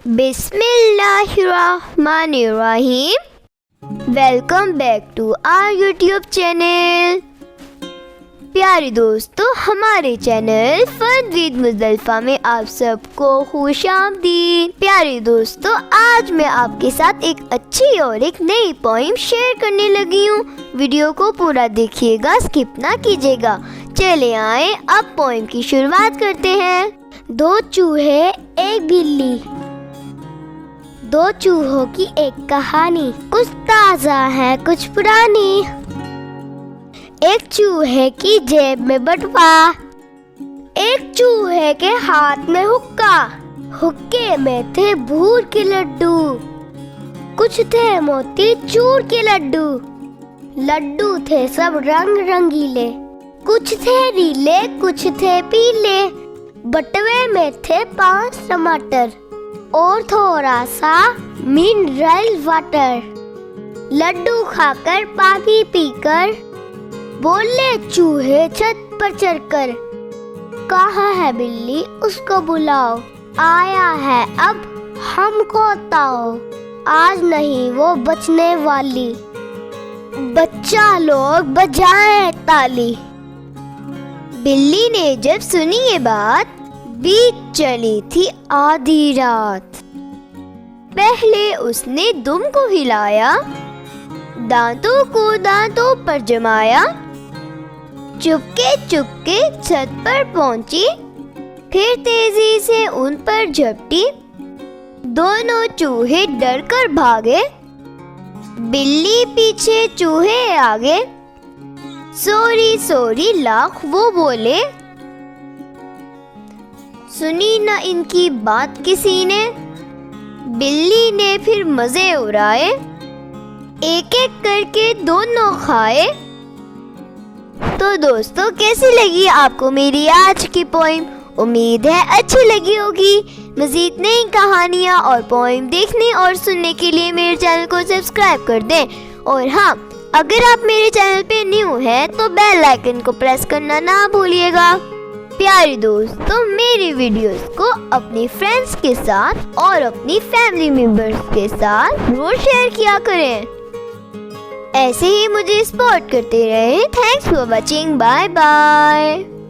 बिस्मिल्लाहिर्रहमानिर्रहीम। Welcome back to our YouTube channel. प्यारे दोस्तों, हमारे चैनल फन विद मुज़ल्फ़ा में आप सबको खुशामदीद। प्यारे दोस्तों, आज मैं आपके साथ एक अच्छी और एक नई पोइम शेयर करने लगी हूँ। वीडियो को पूरा देखिएगा, स्किप ना कीजिएगा। चले आए अब पोइम की शुरुआत करते हैं। दो चूहे एक बिल्ली, दो चूहों की एक कहानी, कुछ ताजा है कुछ पुरानी। एक चूहे की जेब में बटुआ, एक चूहे के हाथ में हुक्का, हुक्के में थे भूर के लड्डू, कुछ थे मोती चूर के लड्डू, लड्डू थे सब रंग रंगीले, कुछ थे नीले कुछ थे पीले, बटुए में थे 5 टमाटर और थोड़ा सा मिनरल वाटर। लड्डू खाकर पानी पीकर बोले चूहे छत पर चढ़कर, कहाँ है बिल्ली उसको बुलाओ, आया है अब हमको ताओ, आज नहीं वो बचने वाली, बच्चा लोग बजाएं ताली। बिल्ली ने जब सुनी ये बात, बीत चली थी आधी रात। पहले उसने दुम को हिलाया, दांतों को दांतों पर जमाया, चुपके चुपके छत पर पहुंची, फिर तेजी से उन पर झपटी। दोनों चूहे डर कर भागे, बिल्ली पीछे चूहे आगे। सॉरी सॉरी लाख वो बोले, सुनी न इनकी बात किसी ने। बिल्ली ने फिर मजे उड़ाए, एक एक करके दोनों खाए। तो दोस्तों, कैसी लगी आपको मेरी आज की पोइम? उम्मीद है अच्छी लगी होगी। मज़ीद नई कहानियाँ और पोइम देखने और सुनने के लिए मेरे चैनल को सब्सक्राइब कर दें। और हाँ, अगर आप मेरे चैनल पे न्यू हैं तो बेल आइकन को प्रेस करना ना भूलिएगा। प्यारे दोस्तों, मेरी वीडियोस को अपने फ्रेंड्स के साथ और अपनी फैमिली मेंबर्स के साथ रोज शेयर किया करें। ऐसे ही मुझे सपोर्ट करते रहें। Thanks for watching. Bye bye.